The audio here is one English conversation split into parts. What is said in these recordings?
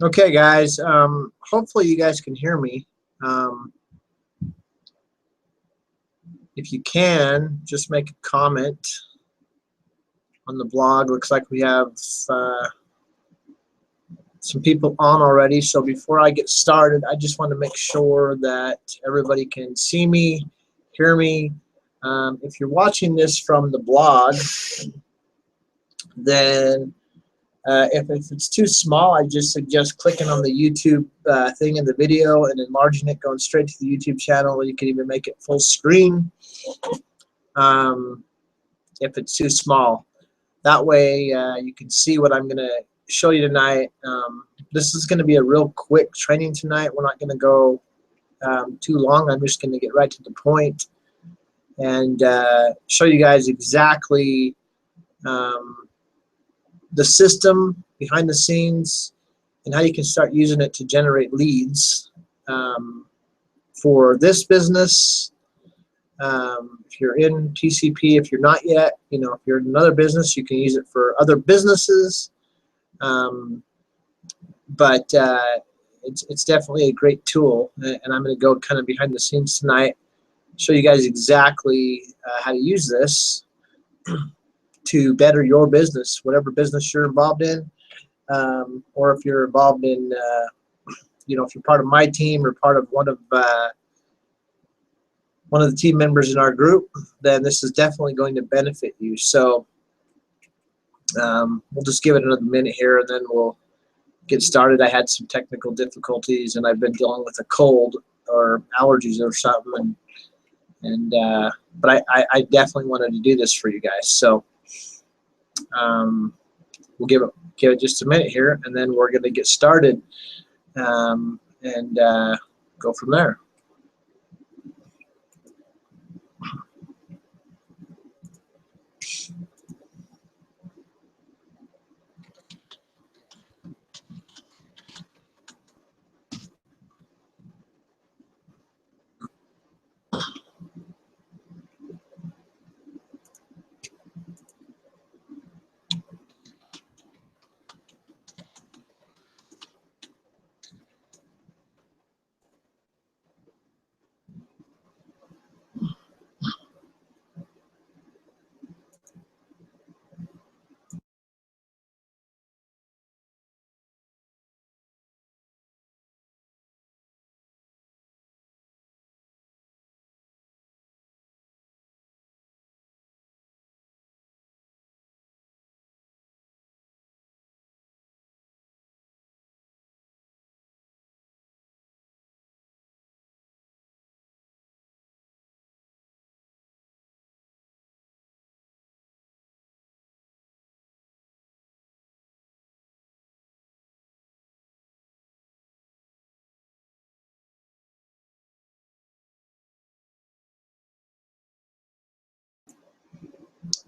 Okay, guys. Hopefully you guys can hear me. If you can, just make a comment on the blog. Looks like we have some people on already. So before I get started, I just want to make sure that everybody can see me, hear me. If you're watching this from the blog, then if it's too small, I just suggest clicking on the YouTube thing in the video and enlarging it, going straight to the YouTube channel. You can even make it full screen if it's too small. That way you can see what I'm going to show you tonight. This is going to be a real quick training tonight. We're not going to go too long. I'm just going to get right to the point and show you guys exactly the system behind the scenes and how you can start using it to generate leads for this business. If you're in TCP, if you're not yet, if you're in another business, you can use it for other businesses. But it's definitely a great tool, and I'm going to go kind of behind the scenes tonight, show you guys exactly how to use this to better your business, whatever business you're involved in, or if you're involved in, if you're part of my team or part of one of the team members in our group, then this is definitely going to benefit you. So we'll just give it another minute here, and then we'll get started. I had some technical difficulties, and I've been dealing with a cold or allergies or something, but I definitely wanted to do this for you guys. So we'll give it just a minute here, and then we're going to get started and go from there.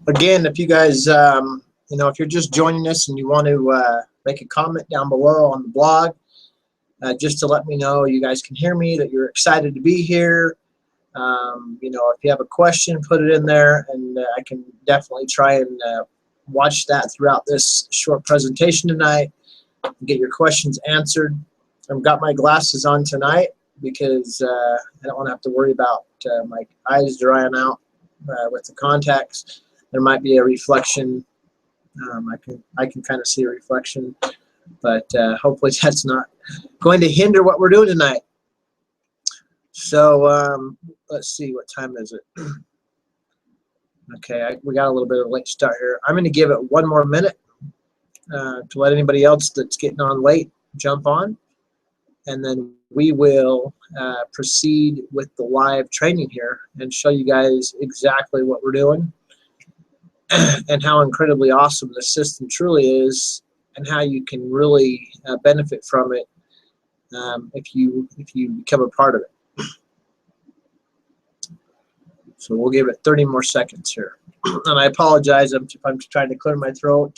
Again, if you guys, if you're just joining us and you want to make a comment down below on the blog, just to let me know you guys can hear me, that you're excited to be here. If you have a question, put it in there, and I can definitely try and watch that throughout this short presentation tonight and get your questions answered. I've got my glasses on tonight because I don't want to have to worry about my eyes drying out with the contacts. There might be a reflection. I can kind of see a reflection, but hopefully that's not going to hinder what we're doing tonight. So let's see, what time is it? Okay, we got a little bit of a late start here. I'm going to give it one more minute to let anybody else that's getting on late jump on, and then we will proceed with the live training here and show you guys exactly what we're doing and how incredibly awesome this system truly is and how you can really benefit from it if you become a part of it. So we'll give it 30 more seconds here. And I apologize if I'm trying to clear my throat.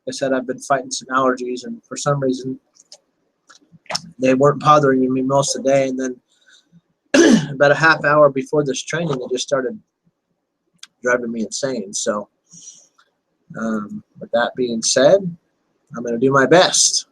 I said I've been fighting some allergies, and for some reason they weren't bothering me most of the day. And then about a half hour before this training, it just started driving me insane. So with that being said, I'm going to do my best.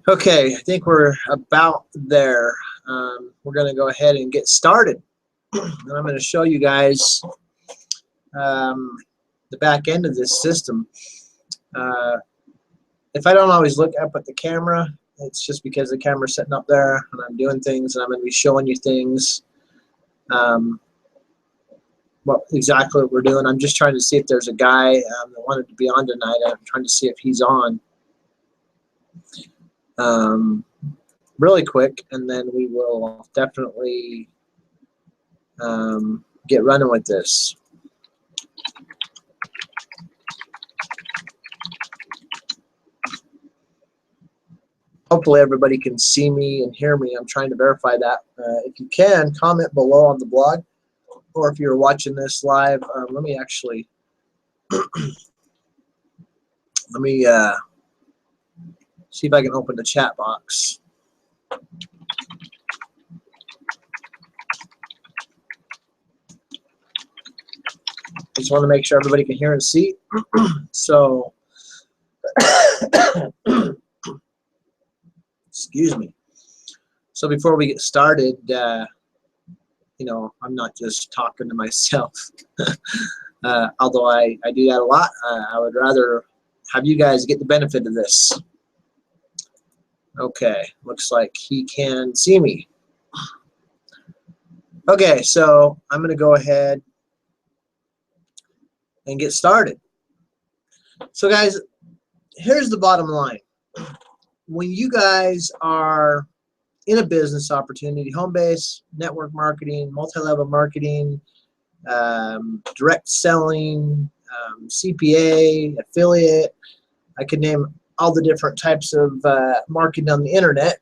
Okay, I think we're about there. We're going to go ahead and get started. And I'm going to show you guys the back end of this system. If I don't always look up at the camera, it's just because the camera's sitting up there and I'm doing things, and I'm going to be showing you things. Exactly what we're doing. I'm just trying to see if there's a guy that wanted to be on tonight. I'm trying to see if he's on. Really quick, and then we will definitely get running with this. Hopefully everybody can see me and hear me. I'm trying to verify that. If you can, comment below on the blog, or if you're watching this live, let me actually let me see if I can open the chat box. I just want to make sure everybody can hear and see. So, excuse me. So before we get started, you know, I'm not just talking to myself. Although I do that a lot, I would rather have you guys get the benefit of this. Okay, looks like he can see me. Okay, so I'm going to go ahead and get started. So guys, here's the bottom line. When you guys are in a business opportunity, home base, network marketing, multi-level marketing, direct selling, CPA, affiliate, I could name all the different types of marketing on the internet.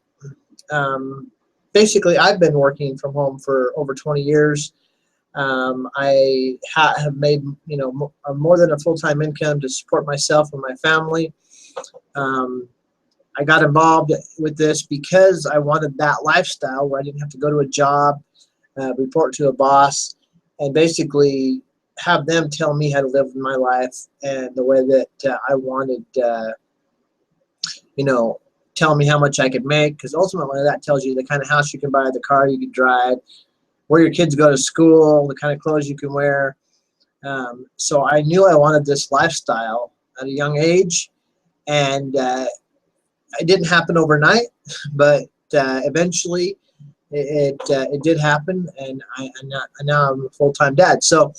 Basically, I've been working from home for over 20 years. I have made, you know, more than a full-time income to support myself and my family. I got involved with this because I wanted that lifestyle where I didn't have to go to a job, report to a boss, and basically have them tell me how to live my life and the way that I wanted, you know, tell me how much I could make, because ultimately that tells you the kind of house you can buy, the car you can drive, where your kids go to school, the kind of clothes you can wear. So I knew I wanted this lifestyle at a young age, and it didn't happen overnight, but eventually it did happen, and now I'm a full-time dad. So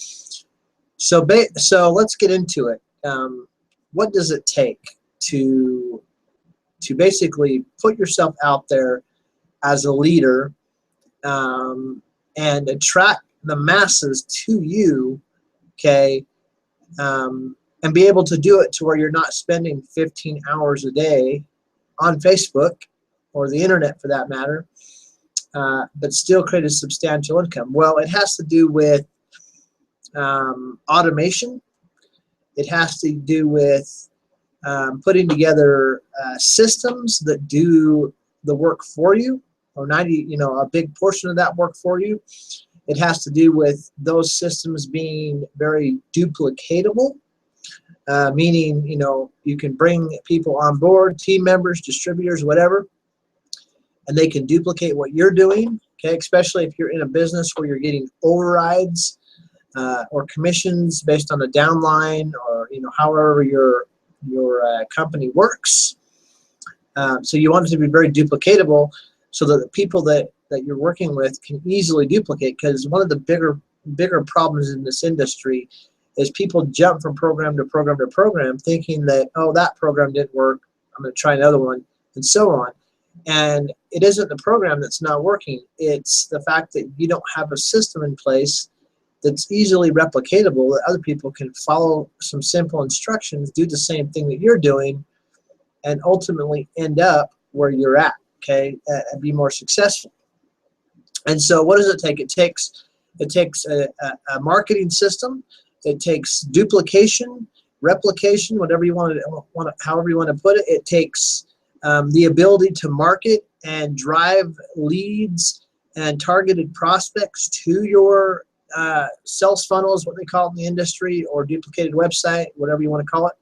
let's get into it. What does it take to basically put yourself out there as a leader and attract the masses to you, okay, and be able to do it to where you're not spending 15 hours a day on Facebook or the internet for that matter, but still create a substantial income? Well, it has to do with automation. It has to do with putting together systems that do the work for you, or a big portion of that work for you. It has to do with those systems being very duplicatable, meaning, you know, you can bring people on board, team members, distributors, whatever, and they can duplicate what you're doing, okay, especially if you're in a business where you're getting overrides or commissions based on a downline, or however your company works. So you want it to be very duplicatable, so that the people that you're working with can easily duplicate. Because one of the bigger problems in this industry is people jump from program to program to program, thinking that, oh, that program didn't work, I'm going to try another one, and so on. And it isn't the program that's not working. It's the fact that you don't have a system in place that's easily replicatable, that other people can follow some simple instructions, do the same thing that you're doing, and ultimately end up where you're at, okay, and be more successful. And so what does it take? It takes a marketing system. It takes duplication, replication, whatever you however you want to put it. It takes the ability to market and drive leads and targeted prospects to your sales funnel, is what they call it in the industry, or duplicated website, whatever you want to call it.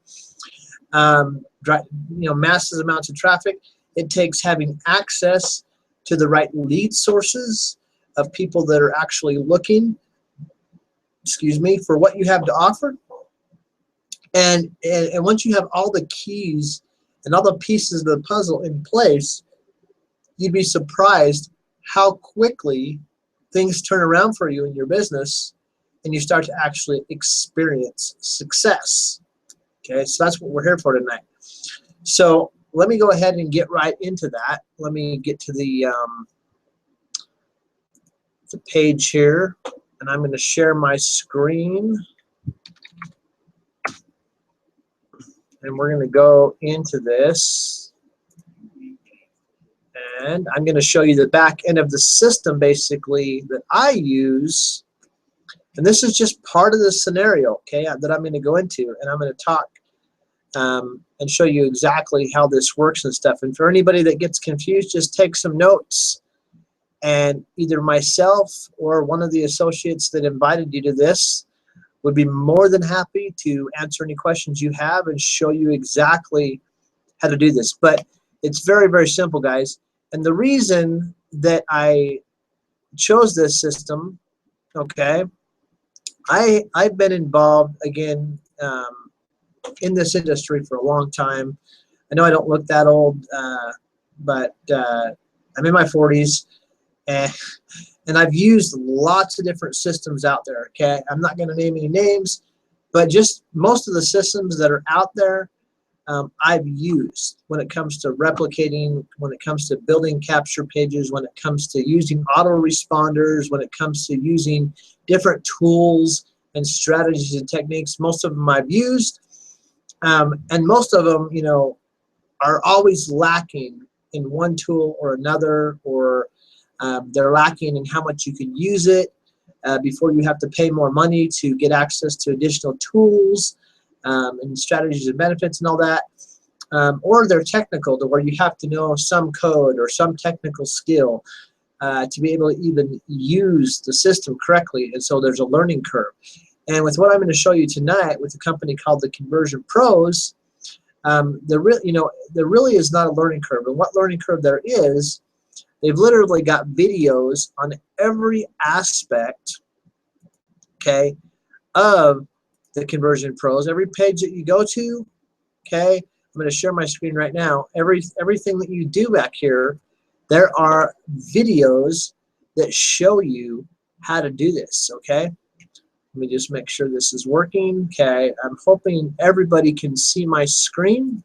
Massive amounts of traffic. It takes having access to the right lead sources of people that are actually looking, for what you have to offer. And once you have all the keys and all the pieces of the puzzle in place, you'd be surprised how quickly things turn around for you in your business, and you start to actually experience success. Okay, so that's what we're here for tonight. So let me go ahead and get right into that. Let me get to the page here, and I'm going to share my screen. And we're going to go into this. And I'm going to show you the back end of the system, basically, that I use. And this is just part of the scenario, okay, that I'm going to go into. And I'm going to talk and show you exactly how this works and stuff. And for anybody that gets confused, just take some notes. And either myself or one of the associates that invited you to this would be more than happy to answer any questions you have and show you exactly how to do this. But it's very, very simple, guys. And the reason that I chose this system, okay, I've been involved, again, in this industry for a long time. I know I don't look that old, but I'm in my 40s. And I've used lots of different systems out there, okay? I'm not going to name any names, but just most of the systems that are out there, I've used when it comes to replicating, when it comes to building capture pages, when it comes to using autoresponders, when it comes to using different tools and strategies and techniques. Most of them I've used, and most of them, are always lacking in one tool or another, or they're lacking in how much you can use it before you have to pay more money to get access to additional tools and strategies and benefits and all that. Or they're technical, to where you have to know some code or some technical skill to be able to even use the system correctly. And so there's a learning curve. And with what I'm going to show you tonight with a company called the Conversion Pros, there really is not a learning curve. And what learning curve there is, they've literally got videos on every aspect, okay, of the Conversion Pros. Every page that you go to, okay, I'm going to share my screen right now. Everything that you do back here, there are videos that show you how to do this, okay? Let me just make sure this is working. Okay, I'm hoping everybody can see my screen.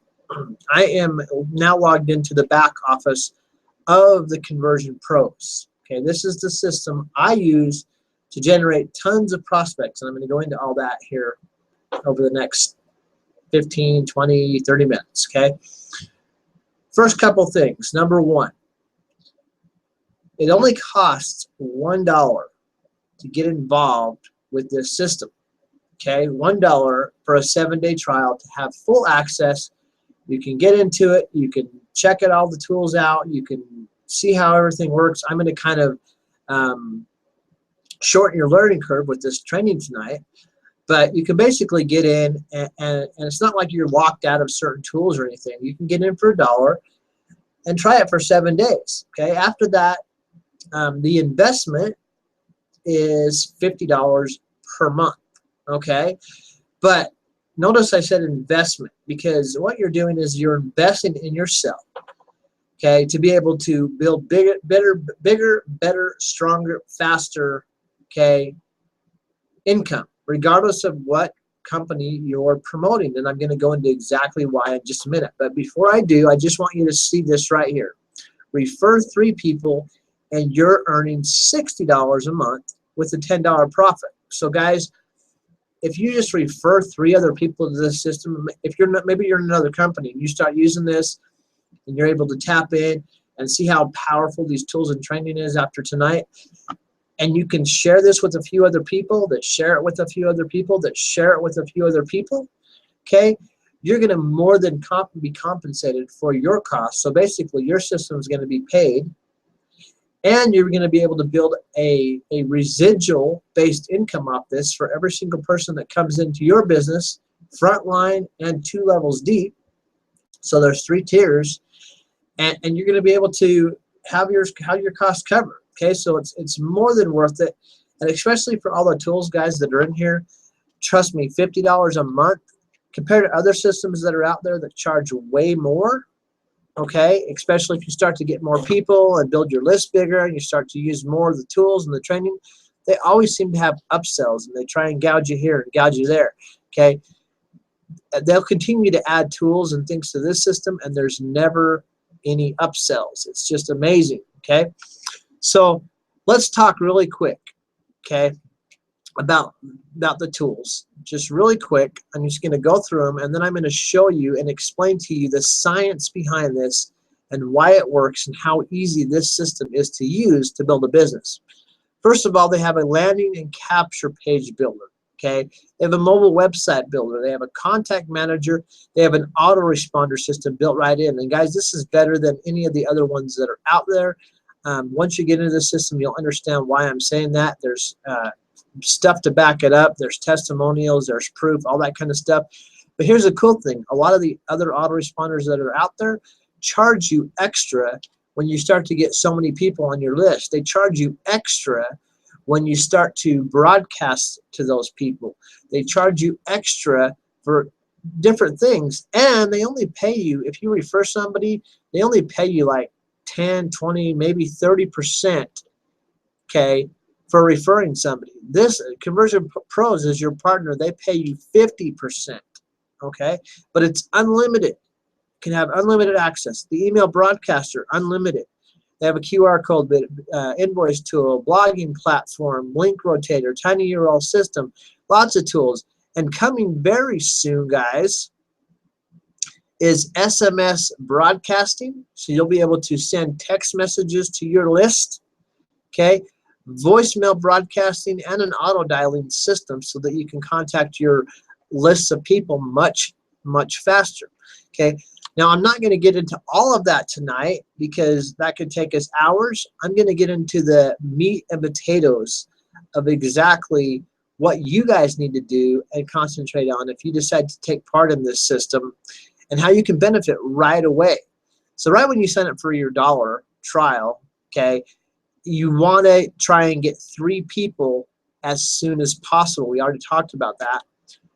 I am now logged into the back office of the Conversion Pros. Okay, this is the system I use to generate tons of prospects, and I'm going to go into all that here over the next 15, 20, 30 minutes, okay? First couple things. Number one, it only costs $1 to get involved with this system, okay? $1 for a 7-day trial to have full access. You can get into it. You can check all the tools out. You can see how everything works. I'm going to kind of shorten your learning curve with this training tonight. But you can basically get in, and it's not like you're locked out of certain tools or anything. You can get in for $1 and try it for 7 days, okay? After that, The investment is $50 per month, okay? But notice I said investment, because what you're doing is you're investing in yourself, okay, to be able to build bigger, better, stronger, faster, okay, income, regardless of what company you're promoting. And I'm going to go into exactly why in just a minute. But before I do, I just want you to see this right here. Refer 3 people and you're earning $60 a month with a $10 profit. So guys, if you just refer 3 other people to this system, if you're not, maybe you're in another company and you start using this and you're able to tap in and see how powerful these tools and training is after tonight, and you can share this with a few other people that share it with a few other people that share it with a few other people, okay, you're going to more than be compensated for your costs. So basically your system is going to be paid, and you're going to be able to build a residual based income off this for every single person that comes into your business, frontline and 2 levels deep. So there's 3 tiers, and you're going to be able to have your costs covered. Okay, so it's more than worth it, and especially for all the tools, guys, that are in here. Trust me, $50 a month compared to other systems that are out there that charge way more. Okay, especially if you start to get more people and build your list bigger, and you start to use more of the tools and the training, they always seem to have upsells, and they try and gouge you here and gouge you there. Okay, they'll continue to add tools and things to this system, and there's never any upsells. It's just amazing. Okay. So let's talk really quick, okay, about the tools. Just really quick. I'm just going to go through them, and then I'm going to show you and explain to you the science behind this and why it works and how easy this system is to use to build a business. First of all, they have a landing and capture page builder. Okay, they have a mobile website builder. They have a contact manager. They have an autoresponder system built right in. And guys, this is better than any of the other ones that are out there. Once you get into the system, you'll understand why I'm saying that. There's stuff to back it up. There's testimonials. There's proof, all that kind of stuff. But here's the cool thing. A lot of the other autoresponders that are out there charge you extra when you start to get so many people on your list. They charge you extra when you start to broadcast to those people. They charge you extra for different things. And they only pay you, if you refer somebody, they only pay you like 10, 20, maybe 30%, okay, for referring somebody. This Conversion Pros is your partner. They pay you 50%, okay, but it's unlimited. You can have unlimited access. The email broadcaster, unlimited. They have a QR code, invoice tool, blogging platform, link rotator, tiny URL system, lots of tools. And coming very soon, guys, is SMS broadcasting. So you'll be able to send text messages to your list, okay? Voicemail broadcasting and an auto dialing system so that you can contact your lists of people much, much faster, okay? Now, I'm not going to get into all of that tonight because that could take us hours. I'm going to get into the meat and potatoes of exactly what you guys need to do and concentrate on if you decide to take part in this system, and how you can benefit right away. So right when you sign up for your $1 trial, okay, you want to try and get 3 people as soon as possible. We already talked about that.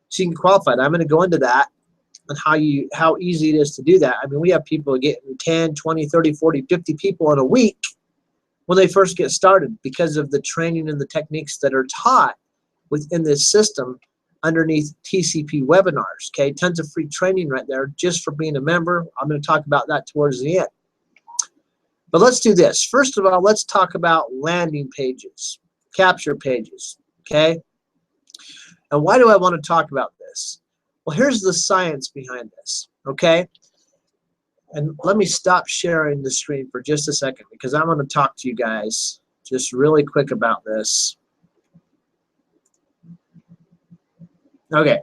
So you can qualify. I'm going to go into that and how easy it is to do that. I mean, we have people getting 10, 20, 30, 40, 50 people in a week when they first get started because of the training and the techniques that are taught within this system underneath TCP webinars. Okay, tons of free training right there just for being a member. I'm going to talk about that towards the end. But let's do this. First of all, let's talk about landing pages, capture pages. Okay, and why do I want to talk about this? Well, here's the science behind this. Okay, and let me stop sharing the screen for just a second because I'm going to talk to you guys just really quick about this. Okay,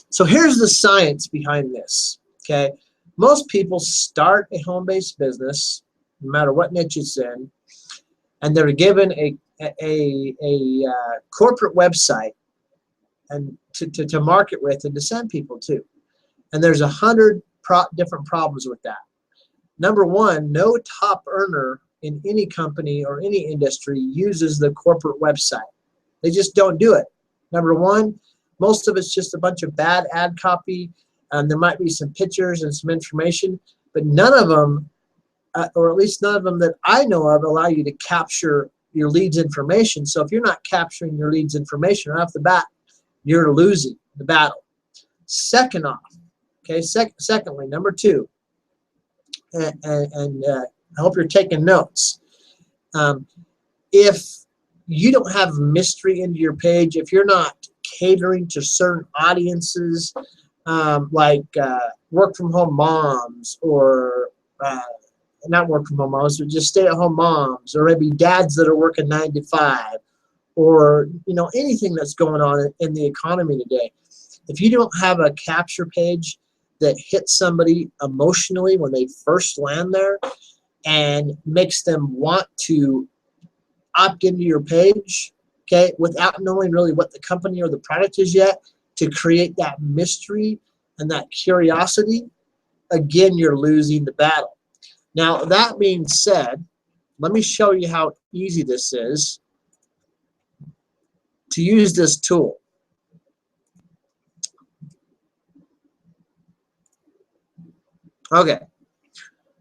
so here's the science behind this, okay? Most people start a home-based business, no matter what niche it's in, and they're given a corporate website and to market with and to send people to. And there's 100 different problems with that. Number one, no top earner in any company or any industry uses the corporate website. They just don't do it. Number one, most of it's just a bunch of bad ad copy. There might be some pictures and some information, but none of them, or at least none of them that I know of, allow you to capture your leads information. So if you're not capturing your leads information right off the bat, you're losing the battle. Second off, okay, secondly, number two, and I hope you're taking notes. If you don't have mystery into your page, if you're not catering to certain audiences, like work from home moms, or not work from home moms, but just stay at home moms, or maybe dads that are working 9 to 5, or anything that's going on in the economy today. If you don't have a capture page that hits somebody emotionally when they first land there and makes them want to opt into your page, okay, without knowing really what the company or the product is yet, to create that mystery and that curiosity, again, you're losing the battle. Now, that being said, let me show you how easy this is to use this tool. Okay,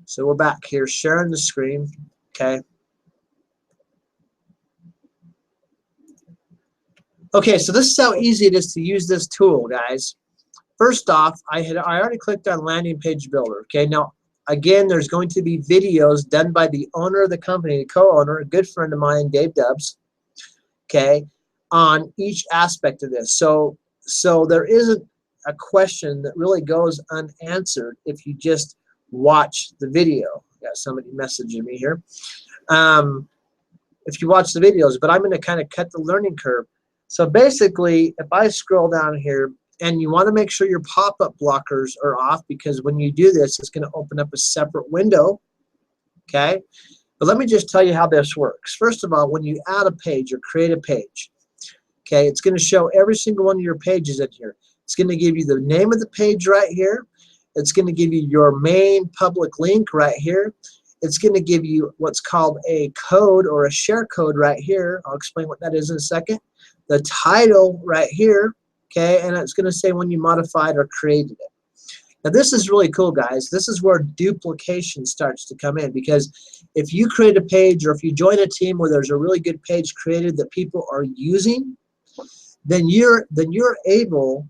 so we're back here sharing the screen, okay. Okay, so this is how easy it is to use this tool, guys. First off, I already clicked on landing page builder, okay. Now, again, there's going to be videos done by the owner of the company, the co-owner, a good friend of mine, Dave Dubs, okay, on each aspect of this. So there isn't a question that really goes unanswered if you just watch the video. Got somebody messaging me here. If you watch the videos, but I'm going to kind of cut the learning curve. So basically, if I scroll down here, and you want to make sure your pop-up blockers are off, because when you do this, it's going to open up a separate window, okay? But let me just tell you how this works. First of all, when you add a page or create a page, okay, it's going to show every single one of your pages in here. It's going to give you the name of the page right here. It's going to give you your main public link right here. It's going to give you what's called a code or a share code right here. I'll explain what that is in a second. The title right here, okay, and it's going to say when you modified or created it. Now this is really cool, guys. This is where duplication starts to come in, because if you create a page, or if you join a team where there's a really good page created that people are using, then you're able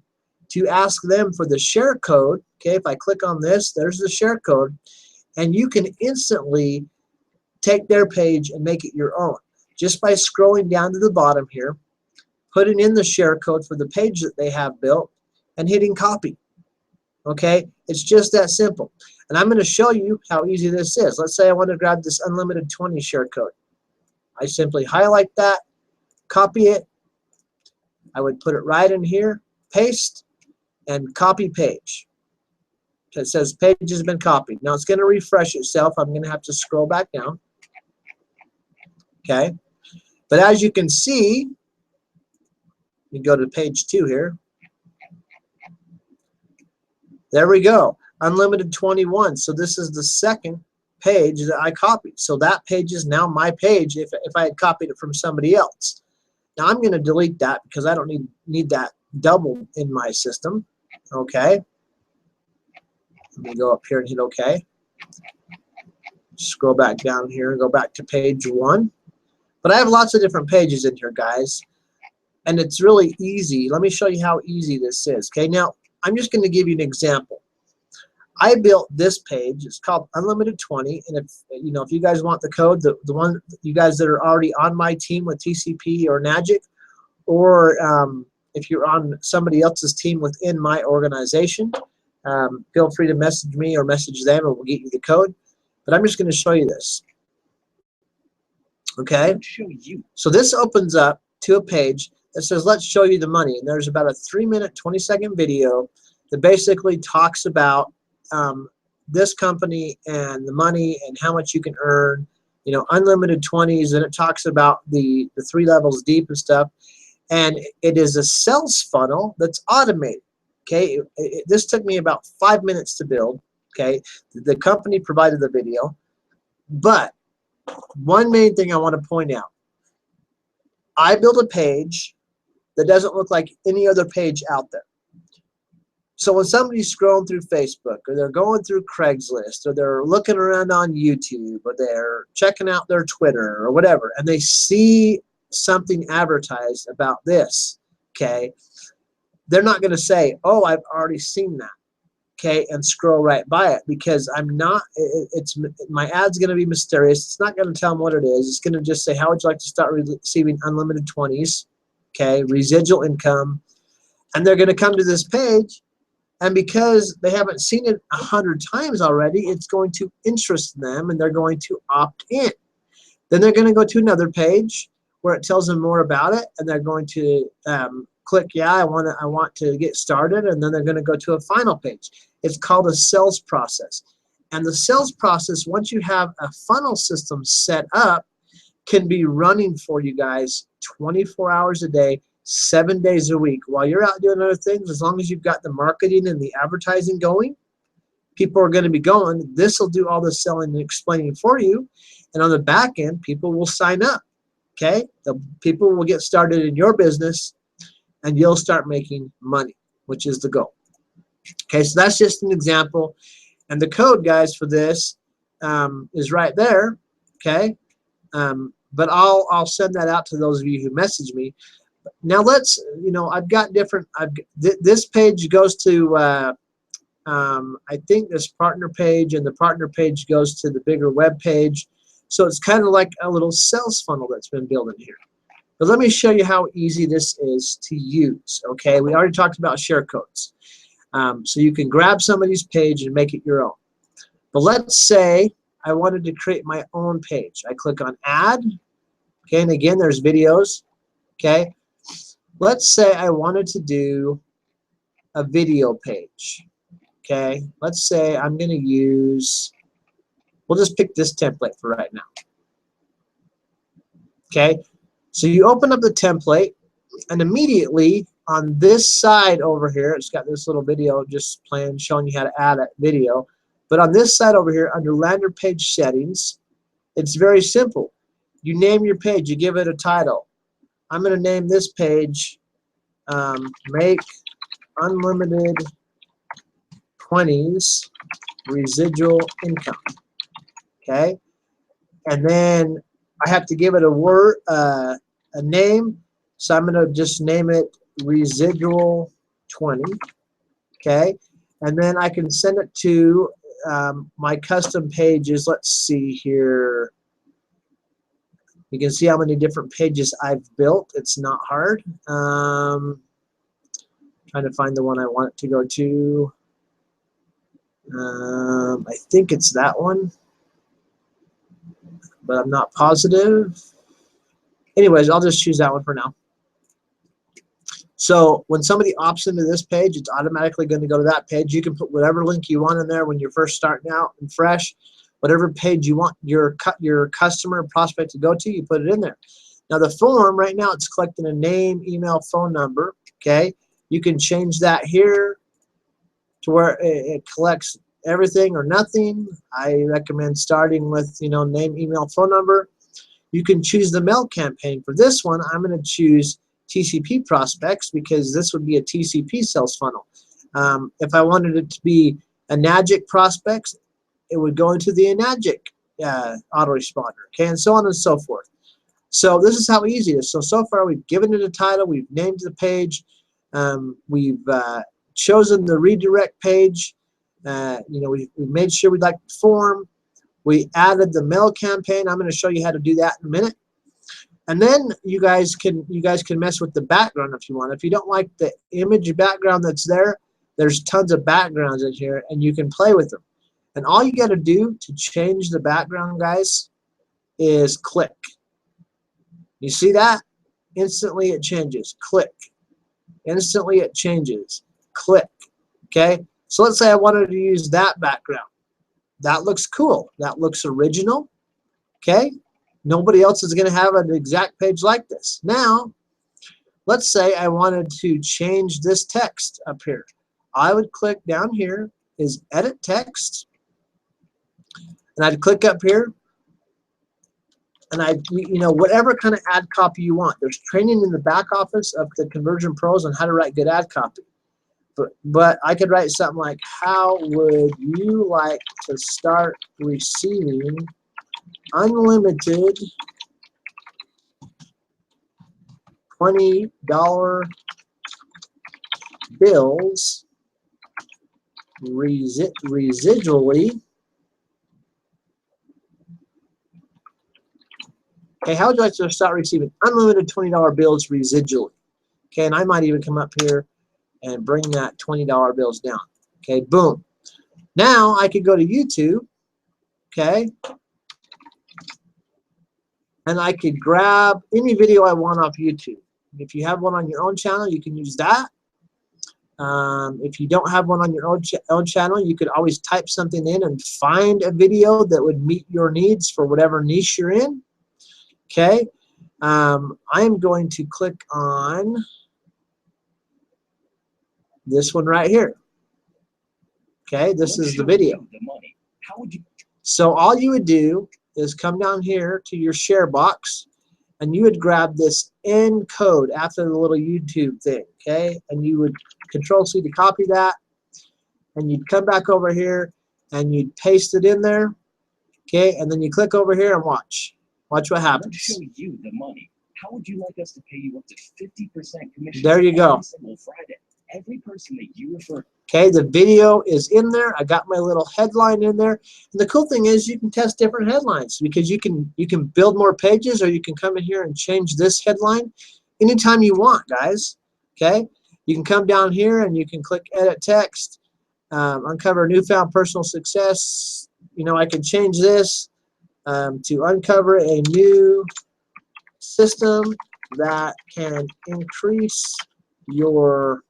to ask them for the share code. Okay, if I click on this, there's the share code, and you can instantly take their page and make it your own just by scrolling down to the bottom here, putting in the share code for the page that they have built, and hitting copy. Okay, it's just that simple. And I'm going to show you how easy this is. Let's say I want to grab this unlimited 20 share code. I simply highlight that, copy it. I would put it right in here, paste, and copy page. It says page has been copied. Now it's going to refresh itself. I'm going to have to scroll back down. Okay, but as you can see, you go to page 2 here. There we go, unlimited 21. So this is the second page that I copied. So that page is now my page if I had copied it from somebody else. Now I'm going to delete that because I don't need that double in my system. Okay. Let me go up here and hit OK. Scroll back down here and go back to page 1. But I have lots of different pages in here, guys. And it's really easy. Let me show you how easy this is. Okay, now I'm just going to give you an example. I built this page. It's called Unlimited 20. And if you guys want the code, the one you guys that are already on my team with TCP or Nagic, or if you're on somebody else's team within my organization, feel free to message me or message them, and we'll get you the code. But I'm just going to show you this. Okay. So this opens up to a page that says, let's show you the money. And there's about a 3-minute, 20-second video that basically talks about this company and the money and how much you can earn, unlimited 20s, and it talks about the 3 levels deep and stuff. And it is a sales funnel that's automated. Okay, this took me about 5 minutes to build. Okay, the company provided the video, but one main thing I want to point out. I built a page that doesn't look like any other page out there. So when somebody's scrolling through Facebook, or they're going through Craigslist, or they're looking around on YouTube, or they're checking out their Twitter or whatever, and they see something advertised about this, okay, they're not going to say, oh, I've already seen that, okay, and scroll right by it, because my ad's going to be mysterious. It's not going to tell them what it is. It's going to just say, how would you like to start receiving unlimited 20s, okay, residual income, and they're going to come to this page. And because they haven't seen it 100 times already, it's going to interest them, and they're going to opt in. Then they're going to go to another page where it tells them more about it, and they're going to click, yeah, I want to get started, and then they're going to go to a final page. It's called a sales process. And the sales process, once you have a funnel system set up, can be running for you guys 24 hours a day, 7 days a week. While you're out doing other things, as long as you've got the marketing and the advertising going, people are going to be going. This will do all the selling and explaining for you. And on the back end, people will sign up. Okay? The people will get started in your business, and you'll start making money, which is the goal. Okay, so that's just an example. And the code, guys, for this is right there. Okay? But I'll send that out to those of you who message me. Now let's, I've got different, this page goes to, I think this partner page, and the partner page goes to the bigger web page. So it's kind of like a little sales funnel that's been building here. But let me show you how easy this is to use, okay? We already talked about share codes. So you can grab somebody's page and make it your own. But let's say I wanted to create my own page. I click on add, okay, and again, there's videos, okay? Let's say I wanted to do a video page, okay? Let's say I'm going to use, we'll just pick this template for right now, okay? So you open up the template, and immediately on this side over here, it's got this little video just playing, showing you how to add a video. But on this side over here, under landing page settings, it's very simple. You name your page, you give it a title. I'm going to name this page Make Unlimited 20s Residual Income. Okay? And then I have to give it a word, a name. So I'm going to just name it Residual 20. Okay? And then I can send it to my custom pages. Let's see here. You can see how many different pages I've built. It's not hard. Trying to find the one I want it to go to. I think it's that one, but I'm not positive. Anyways, I'll just choose that one for now. So when somebody opts into this page, it's automatically going to go to that page. You can put whatever link you want in there when you're first starting out and fresh. Whatever page you want your customer prospect to go to, you put it in there. Now the form, right now it's collecting a name, email, phone number. Okay, you can change that here to where it collects everything or nothing. I recommend starting with name, email, phone number. You can choose the mail campaign. For this one, I'm going to choose TCP prospects, because this would be a TCP sales funnel. If I wanted it to be Enagic prospects, it would go into the Enagic autoresponder, okay, and so on and so forth. So this is how easy it is. So far we've given it a title, we've named the page, we've chosen the redirect page, we made sure we liked the form, we added the mail campaign. I'm going to show you how to do that in a minute. And then you guys can mess with the background if you want. If you don't like the image background that's there, there's tons of backgrounds in here, and you can play with them. And all you got to do to change the background, guys, is click. You see that? Instantly it changes. Click. Instantly it changes. Click. Okay? So let's say I wanted to use that background. That looks cool. That looks original. Okay? Nobody else is going to have an exact page like this. Now, let's say I wanted to change this text up here. I would click down here, is Edit Text, and I'd click up here, And whatever kind of ad copy you want. There's training in the back office of the Conversion Pros on how to write good ad copy. But I could write something like, how would you like to start receiving unlimited $20 bills residually? Okay, how would you like to start receiving unlimited $20 bills residually? Okay, and I might even come up here and bring that $20 bills down. Okay, boom. Now I could go to YouTube, okay, and I could grab any video I want off YouTube. If you have one on your own channel, you can use that. If you don't have one on your own channel, you could always type something in and find a video that would meet your needs for whatever niche you're in. Okay, I'm going to click on this one right here. Okay, this is the video. So all you would do is come down here to your share box, and you would grab this end code after the little YouTube thing, okay? And you would Control-C to copy that, and you'd come back over here, and you'd paste it in there, okay? And then you click over here and watch. Watch what happens. Let's show you the money. How would you like us to pay you up to 50% commission? There you go. Every single Friday. Every person that you refer. Okay, the video is in there. I got my little headline in there. And the cool thing is you can test different headlines because you can build more pages, or you can come in here and change this headline anytime you want, guys. Okay, you can come down here and you can click edit text, uncover newfound personal success. I can change this to uncover a new system that can increase your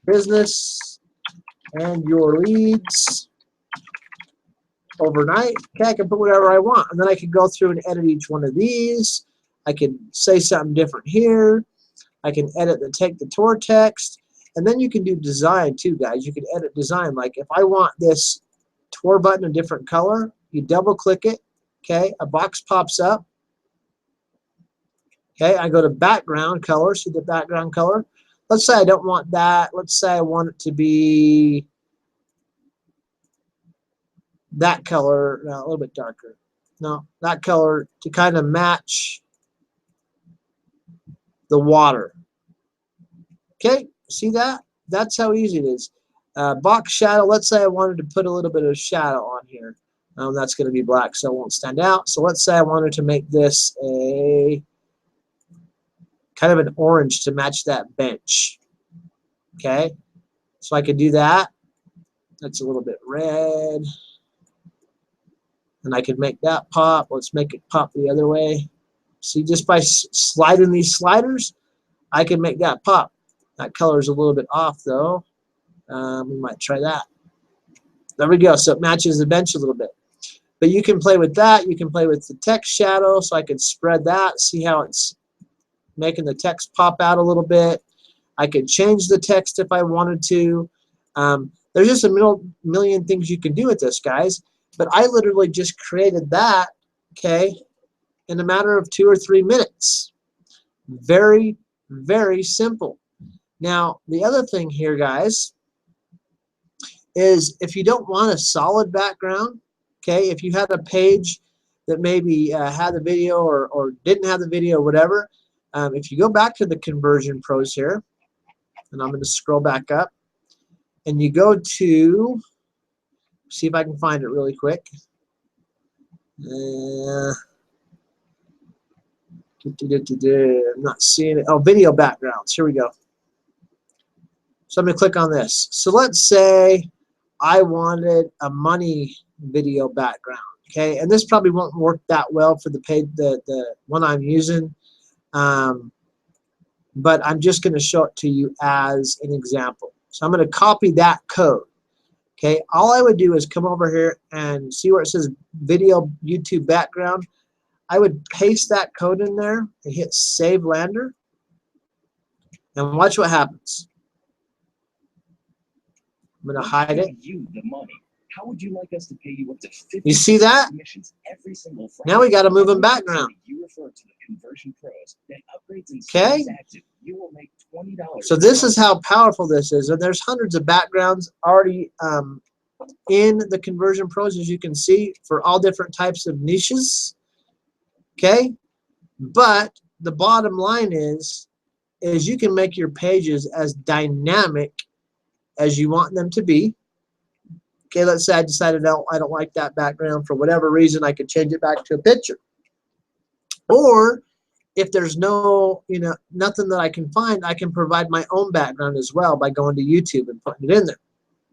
business and your leads overnight. Okay, I can put whatever I want, and then I can go through and edit each one of these. I can say something different here. I can edit take the tour text, and then you can do design too, guys. You can edit design. Like if I want this tour button a different color, you double click it. Okay, a box pops up. Okay, I go to background color. See the background color? Let's say I don't want that. Let's say I want it to be that color, no, a little bit darker. No, that color to kind of match the water. Okay, see that? That's how easy it is. Box shadow, let's say I wanted to put a little bit of shadow on here. That's going to be black, so it won't stand out. So let's say I wanted to make this a kind of an orange to match that bench. Okay, so I could do that. That's a little bit red. And I could make that pop. Let's make it pop the other way. See, just by sliding these sliders, I can make that pop. That color is a little bit off, though. We might try that. There we go. So it matches the bench a little bit. But you can play with that. You can play with the text shadow. So I can spread that. See how it's making the text pop out a little bit. I could change the text if I wanted to. There's just a million things you can do with this, guys. But I literally just created that, okay, in a matter of 2 or 3 minutes. Very, very simple. Now, the other thing here, guys, is if you don't want a solid background, okay, if you had a page that maybe had the video or didn't have the video or whatever, if you go back to the Conversion Pros here, and I'm going to scroll back up, and you go to, see if I can find it really quick. I'm not seeing it. Oh, video backgrounds. Here we go. So I'm going to click on this. So let's say I wanted a money video background. Okay, and this probably won't work that well for the page, the one I'm using. But I'm just going to show it to you as an example. So I'm going to copy that code. Okay, all I would do is come over here and see where it says video YouTube background. I would paste that code in there and hit Save Lander. And watch what happens. I'm going to hide it. You the money. How would you like us to pay you up to 50% You see that? commissions every single Friday? Now we got to move them Every background. opportunity you refer to the conversion pros, then upgrades and Okay. stays active, you will make $20. So this is how powerful this is. And there's hundreds of backgrounds already in the conversion pros, as you can see, for all different types of niches. Okay. But the bottom line is you can make your pages as dynamic as you want them to be. Okay, let's say I decided I don't like that background for whatever reason, I could change it back to a picture. Or if there's nothing that I can find, I can provide my own background as well by going to YouTube and putting it in there.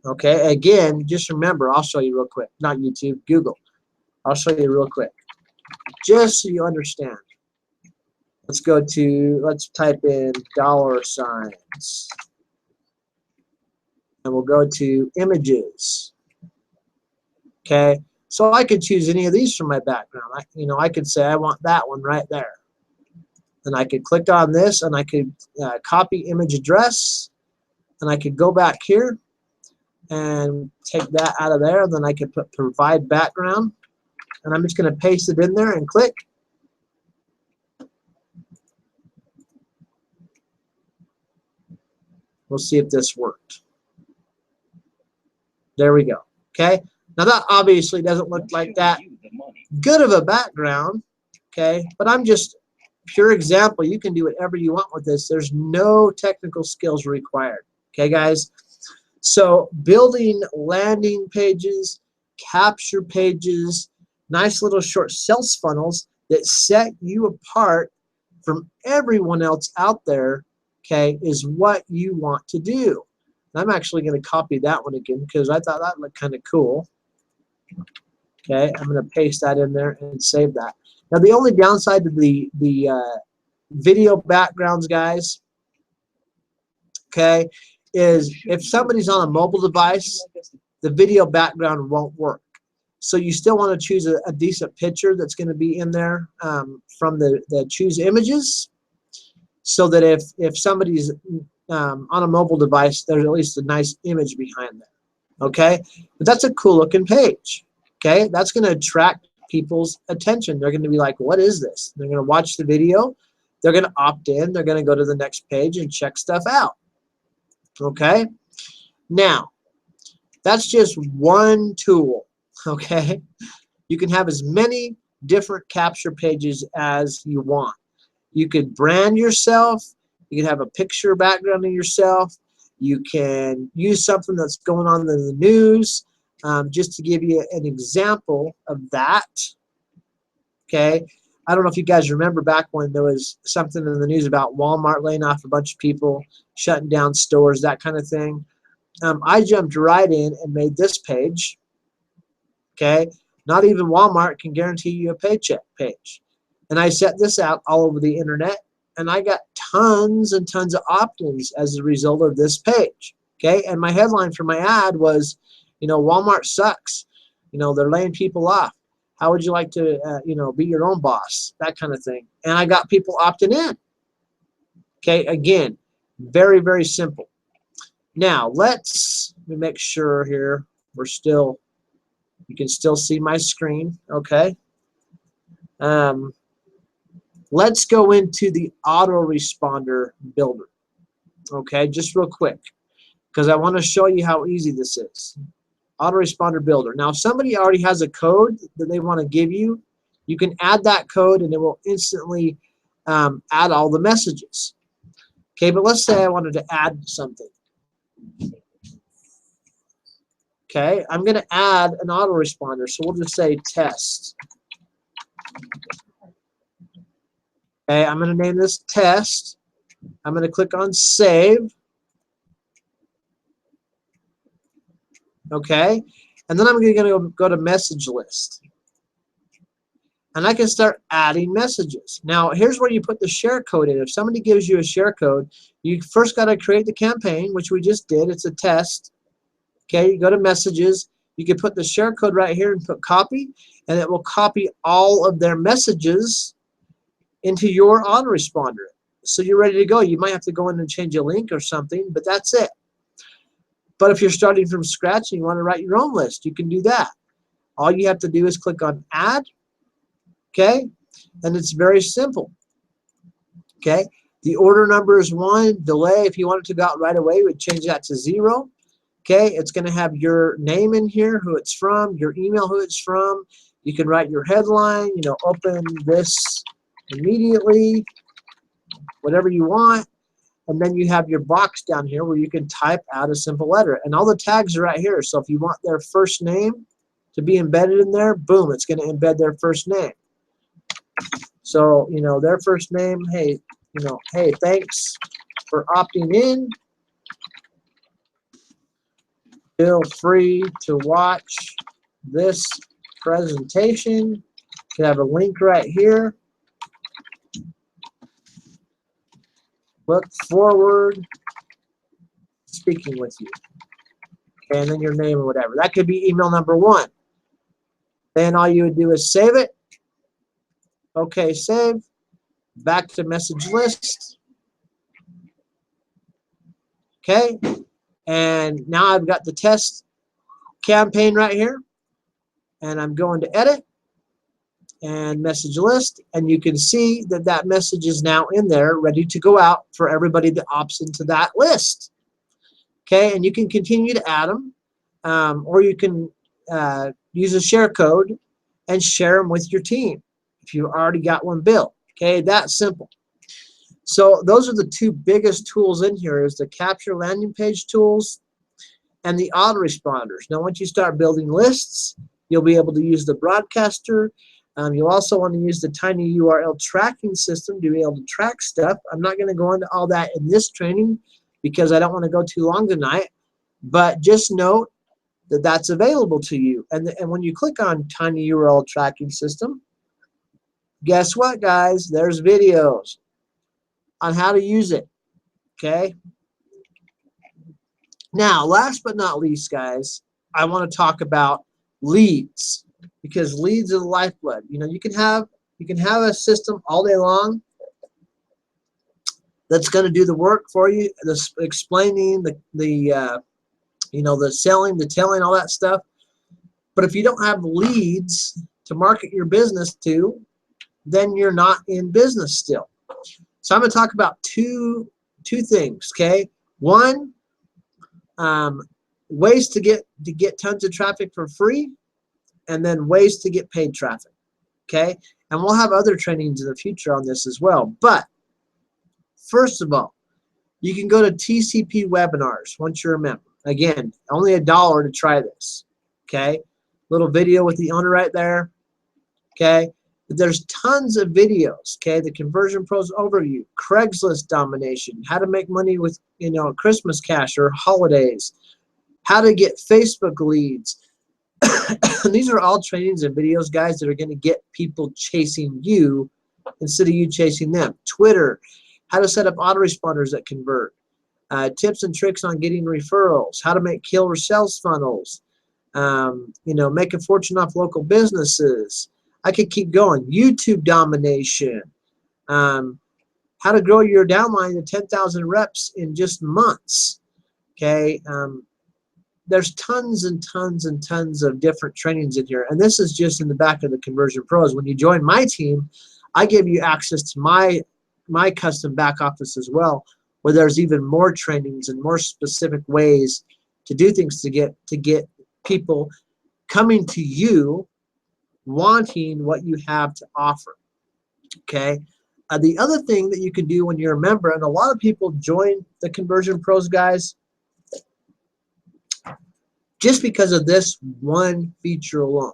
Okay, again, just remember, I'll show you real quick. Not YouTube, Google. I'll show you real quick, just so you understand. Let's type in $signs. And we'll go to images. Okay, so I could choose any of these from my background. I could say I want that one right there. And I could click on this, and I could copy image address, and I could go back here and take that out of there, and then I could put provide background, and I'm just going to paste it in there and click. We'll see if this worked. There we go. Okay. Now that obviously doesn't look like that good of a background. Okay. But I'm just pure example. You can do whatever you want with this. There's no technical skills required. Okay, guys. So building landing pages, capture pages, nice little short sales funnels that set you apart from everyone else out there, okay, is what you want to do. I'm actually going to copy that one again because I thought that looked kind of cool. Okay, I'm going to paste that in there and save that. Now the only downside to the video backgrounds, guys, okay, is if somebody's on a mobile device, the video background won't work. So you still want to choose a decent picture that's going to be in there from the choose images, so that if somebody's on a mobile device, there's at least a nice image behind there. Okay, but that's a cool looking page. Okay, that's going to attract people's attention. They're going to be like, what is this? They're going to watch the video. They're going to opt in. They're going to go to the next page and check stuff out. Okay, now that's just one tool. Okay, you can have as many different capture pages as you want. You could brand yourself. You can have a picture background of yourself. You can use something that's going on in the news. Just to give you an example of that. Okay, I don't know if you guys remember back when there was something in the news about Walmart laying off a bunch of people, shutting down stores, that kind of thing. I jumped right in and made this page. Okay, not even Walmart can guarantee you a paycheck page. And I set this out all over the internet, and I got tons and tons of opt-ins as a result of this page. Okay, and my headline for my ad was, Walmart sucks. They're laying people off. How would you like to, be your own boss? That kind of thing. And I got people opting in. Okay, again, very, very simple. Now, let me make sure here you can still see my screen. Okay. Let's go into the autoresponder builder. Okay, just real quick, because I want to show you how easy this is. Autoresponder builder. Now, if somebody already has a code that they want to give you, you can add that code and it will instantly add all the messages. Okay, but let's say I wanted to add something. Okay, I'm going to add an autoresponder, so we'll just say test. Okay, I'm going to name this test. I'm going to click on save. Okay, and then I'm going to go to message list. And I can start adding messages. Now, here's where you put the share code in. If somebody gives you a share code, you first got to create the campaign, which we just did. It's a test. Okay, you go to messages. You can put the share code right here and put copy, and it will copy all of their messages into your autoresponder. So you're ready to go. You might have to go in and change a link or something, but that's it. But if you're starting from scratch and you want to write your own list, you can do that. All you have to do is click on add, okay? And it's very simple, okay? The order number is 1. Delay, if you want it to go out right away, we would change that to 0. Okay, it's going to have your name in here, who it's from, your email, who it's from. You can write your headline, you know, open this immediately, whatever you want. And then you have your box down here where you can type out a simple letter. And all the tags are right here. So if you want their first name to be embedded in there, boom, it's going to embed their first name. So, you know, their first name, hey, you know, hey, thanks for opting in. Feel free to watch this presentation. You have a link right here. Look forward to speaking with you. Okay, and then your name or whatever. That could be email number 1. Then all you would do is save it. Okay, save. Back to message list. Okay. And now I've got the test campaign right here. And I'm going to edit and message list. And you can see that that message is now in there ready to go out for everybody that opts into that list. Okay, and you can continue to add them. Or you can use a share code and share them with your team if you already got one built. Okay, that's simple. So those are the 2 biggest tools in here, is the capture landing page tools and the autoresponders. Now once you start building lists, you'll be able to use the broadcaster. You'll also want to use the tiny URL tracking system to be able to track stuff. I'm not going to go into all that in this training because I don't want to go too long tonight, but just note that that's available to you. And when you click on tiny URL tracking system, guess what, guys? There's videos on how to use it, okay? Now, last but not least, guys, I want to talk about leads, because leads are the lifeblood. You know, you can have a system all day long that's going to do the work for you, explaining the you know, the selling, the telling, all that stuff. But if you don't have leads to market your business to, then you're not in business still. So I'm going to talk about two things, okay? One, ways to get tons of traffic for free, and then ways to get paid traffic, okay? And we'll have other trainings in the future on this as well. But first of all, you can go to TCP webinars once you're a member. Again, only $1 to try this, okay? Little video with the owner right there, okay? But there's tons of videos, okay? The Conversion Pros Overview, Craigslist Domination, how to make money with, you know, Christmas cash or holidays, how to get Facebook leads. These are all trainings and videos, guys, that are going to get people chasing you instead of you chasing them. Twitter, how to set up autoresponders that convert. Tips and tricks on getting referrals, how to make killer sales funnels, you know, make a fortune off local businesses. I could keep going. YouTube domination, how to grow your downline to 10,000 reps in just months. Okay, there's tons and tons and tons of different trainings in here, and this is just in the back of the Conversion Pros. When you join my team, I give you access to my custom back office as well, where there's even more trainings and more specific ways to do things to get people coming to you wanting what you have to offer, okay? The other thing that you can do when you're a member, and a lot of people join the Conversion Pros, guys, just because of this one feature alone,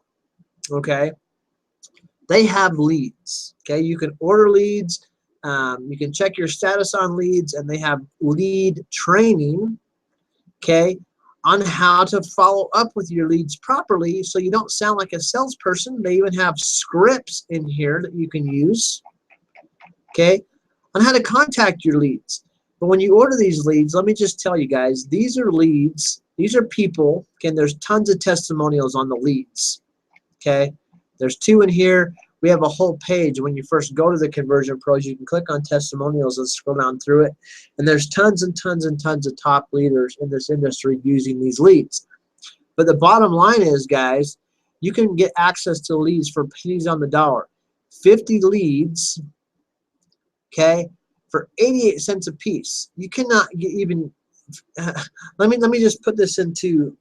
okay? They have leads, okay? You can order leads, you can check your status on leads, and they have lead training, okay, on how to follow up with your leads properly so you don't sound like a salesperson. They even have scripts in here that you can use, okay, on how to contact your leads. But when you order these leads, let me just tell you guys, these are leads, these are people, okay, and there's tons of testimonials on the leads, okay? There's 2 in here We have a whole page. When you first go to the Conversion Pros, you can click on testimonials and scroll down through it. And there's tons and tons and tons of top leaders in this industry using these leads. But the bottom line is, guys, you can get access to leads for pennies on the dollar. 50 leads, okay, for 88 cents a piece. You cannot get even, let me just put this into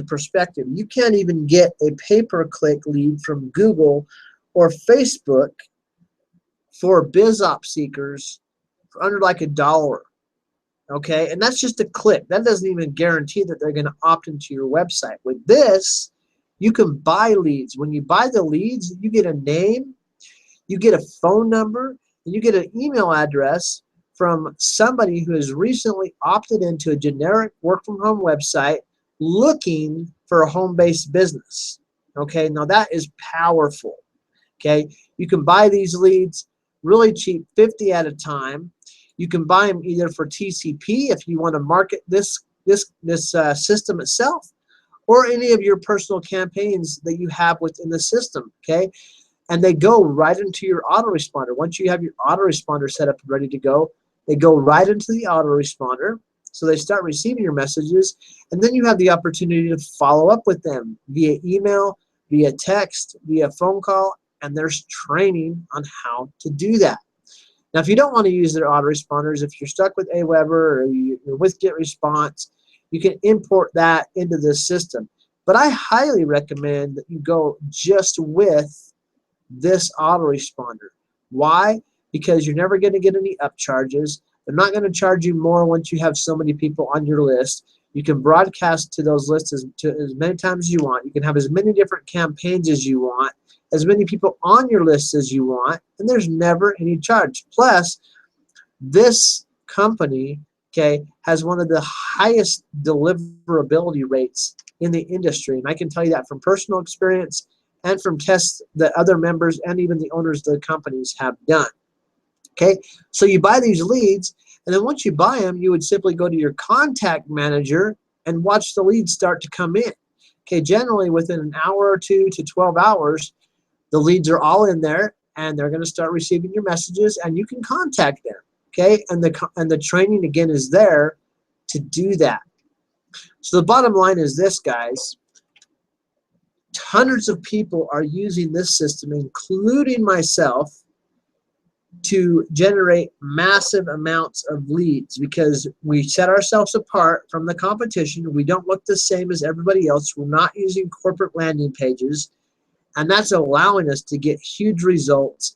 perspective. You can't even get a pay-per-click lead from Google or Facebook for biz op seekers for under like $1. Okay, and that's just a click. That doesn't even guarantee that they're going to opt into your website. With this, you can buy leads. When you buy the leads, you get a name, you get a phone number, and you get an email address from somebody who has recently opted into a generic work-from-home website looking for a home-based business. Okay, now that is powerful. Okay, you can buy these leads really cheap, 50 at a time. You can buy them either for TCP if you want to market this system itself, or any of your personal campaigns that you have within the system. Okay, and they go right into your autoresponder. Once you have your autoresponder set up and ready to go, they go right into the autoresponder. So they start receiving your messages, and then you have the opportunity to follow up with them via email, via text, via phone call, and there's training on how to do that. Now, if you don't want to use their autoresponders, if you're stuck with Aweber or you're with GetResponse, you can import that into this system. But I highly recommend that you go just with this autoresponder. Why? Because you're never going to get any upcharges. They're not going to charge you more once you have so many people on your list. You can broadcast to those lists as many times as you want. You can have as many different campaigns as you want, as many people on your list as you want, and there's never any charge. Plus, this company, okay, has one of the highest deliverability rates in the industry, and I can tell you that from personal experience and from tests that other members and even the owners of the companies have done. Okay, so you buy these leads, and then once you buy them, you would simply go to your contact manager and watch the leads start to come in. Okay, generally within an hour or 2 to 12 hours, the leads are all in there, and they're going to start receiving your messages, and you can contact them. Okay, and the training again is there to do that. So the bottom line is this, guys. Hundreds of people are using this system, including myself, to generate massive amounts of leads because we set ourselves apart from the competition. We don't look the same as everybody else. We're not using corporate landing pages, and that's allowing us to get huge results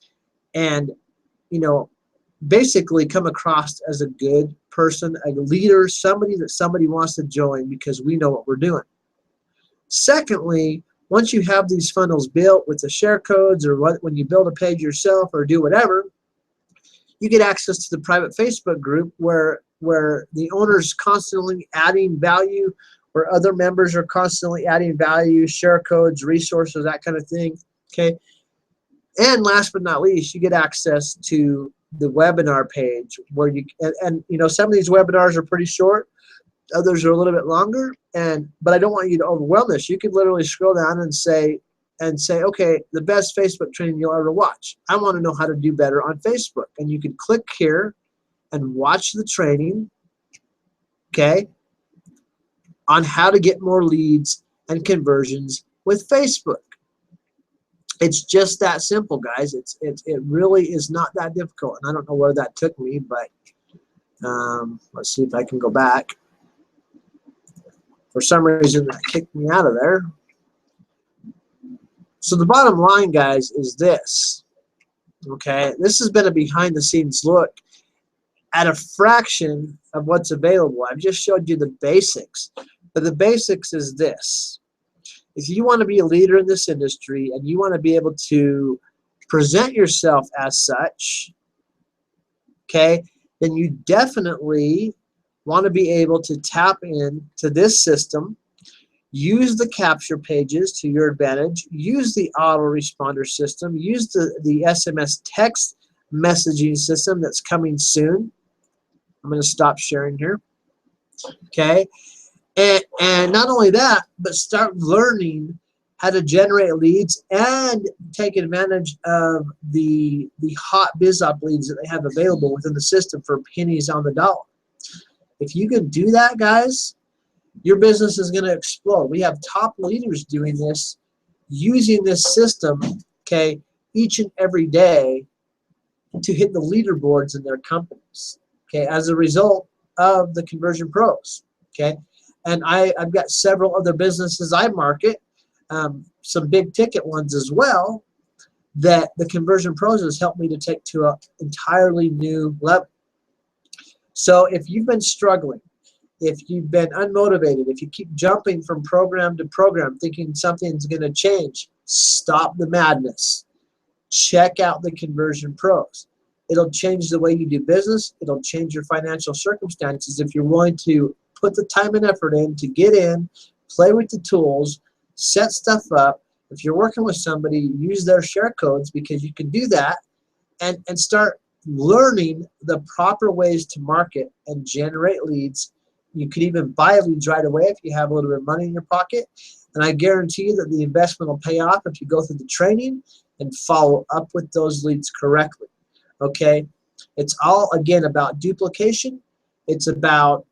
and, you know, basically come across as a good person, a leader, somebody that somebody wants to join because we know what we're doing. Secondly, once you have these funnels built with the share codes, or when you build a page yourself or do whatever, you get access to the private Facebook group where the owner's constantly adding value, where other members are constantly adding value, share codes, resources, that kind of thing. Okay. And last but not least, you get access to the webinar page where you and you know, some of these webinars are pretty short, others are a little bit longer, but I don't want you to overwhelm this. You can literally scroll down and say, okay, the best Facebook training you'll ever watch. I want to know how to do better on Facebook. And you can click here and watch the training, okay, on how to get more leads and conversions with Facebook. It's just that simple, guys. It really is not that difficult. And I don't know where that took me, but let's see if I can go back. For some reason, that kicked me out of there. So the bottom line, guys, is this. Okay, this has been a behind-the-scenes look at a fraction of what's available. I've just showed you the basics, but the basics is this. If you want to be a leader in this industry and you want to be able to present yourself as such, okay, then you definitely want to be able to tap into this system, use the capture pages to your advantage, use the autoresponder system, use the SMS text messaging system that's coming soon. I'm going to stop sharing here. Okay, and not only that, but start learning how to generate leads and take advantage of the hot biz op leads that they have available within the system for pennies on the dollar. If you can do that, guys, your business is going to explode. We have top leaders doing this, using this system, okay, each and every day to hit the leaderboards in their companies, okay, as a result of the Conversion Pros, okay. And I've got several other businesses I market, some big ticket ones as well, that the Conversion Pros has helped me to take to an entirely new level. So if you've been struggling, if you've been unmotivated, if you keep jumping from program to program thinking something's going to change, stop the madness. Check out the Conversion Pros. It'll change the way you do business. It'll change your financial circumstances if you're willing to put the time and effort in to get in, play with the tools, set stuff up. If you're working with somebody, use their share codes, because you can do that and start learning the proper ways to market and generate leads. You could even buy leads right away if you have a little bit of money in your pocket. And I guarantee you that the investment will pay off if you go through the training and follow up with those leads correctly. Okay? It's all, again, about duplication. It's about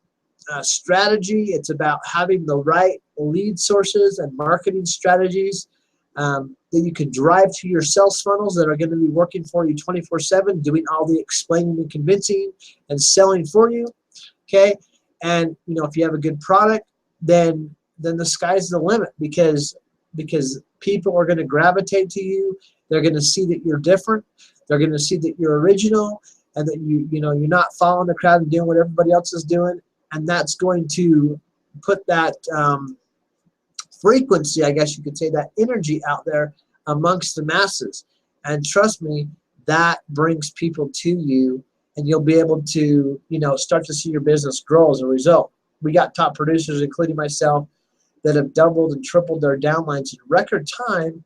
strategy. It's about having the right lead sources and marketing strategies that you can drive to your sales funnels that are going to be working for you 24/7, doing all the explaining and convincing and selling for you. Okay? And if you have a good product, then the sky's the limit, because people are going to gravitate to you. They're going to see that you're different. They're going to see that you're original, and that you're not following the crowd and doing what everybody else is doing. And that's going to put that frequency, I guess you could say, that energy out there amongst the masses. And trust me, that brings people to you, and you'll be able to, start to see your business grow as a result. We got top producers, including myself, that have doubled and tripled their downlines in record time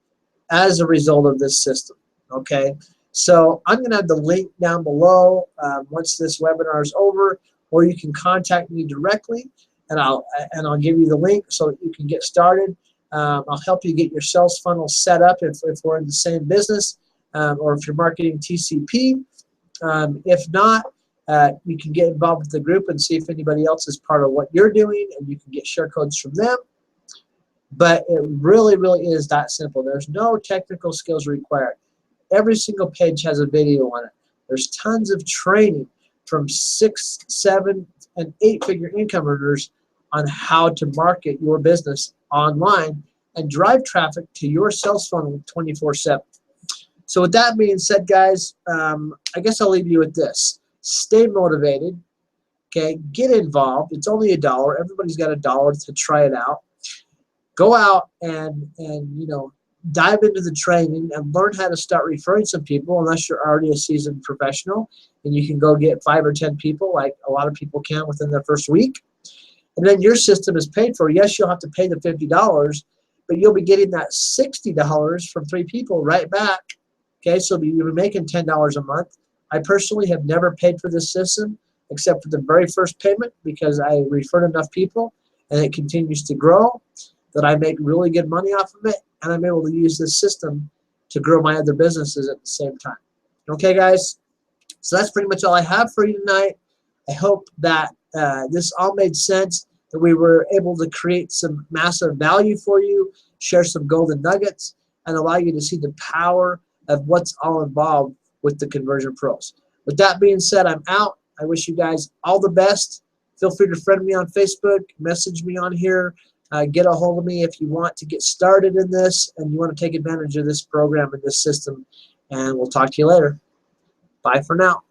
as a result of this system. Okay, so I'm going to have the link down below once this webinar is over, or you can contact me directly, and I'll give you the link so that you can get started. I'll help you get your sales funnel set up if we're in the same business, or if you're marketing TCP. If not, you can get involved with the group and see if anybody else is part of what you're doing, and you can get share codes from them. But it really, really is that simple. There's no technical skills required. Every single page has a video on it. There's tons of training from 6, 7, and 8-figure income earners on how to market your business online and drive traffic to your sales funnel 24/7. So with that being said, guys, I guess I'll leave you with this. Stay motivated. Okay, get involved. It's only $1. Everybody's got $1 to try it out. Go out and dive into the training and learn how to start referring some people, unless you're already a seasoned professional, and you can go get 5 or 10 people like a lot of people can within their first week. And then your system is paid for. Yes, you'll have to pay the $50, but you'll be getting that $60 from 3 people right back. Okay, so you'll be making $10 a month. I personally have never paid for this system except for the very first payment, because I referred enough people and it continues to grow that I make really good money off of it, and I'm able to use this system to grow my other businesses at the same time. Okay, guys? So that's pretty much all I have for you tonight. I hope that this all made sense, that we were able to create some massive value for you, share some golden nuggets, and allow you to see the power of what's all involved with the Conversion Pros. With that being said, I'm out. I wish you guys all the best. Feel free to friend me on Facebook, message me on here. Get a hold of me if you want to get started in this and you want to take advantage of this program and this system. And we'll talk to you later. Bye for now.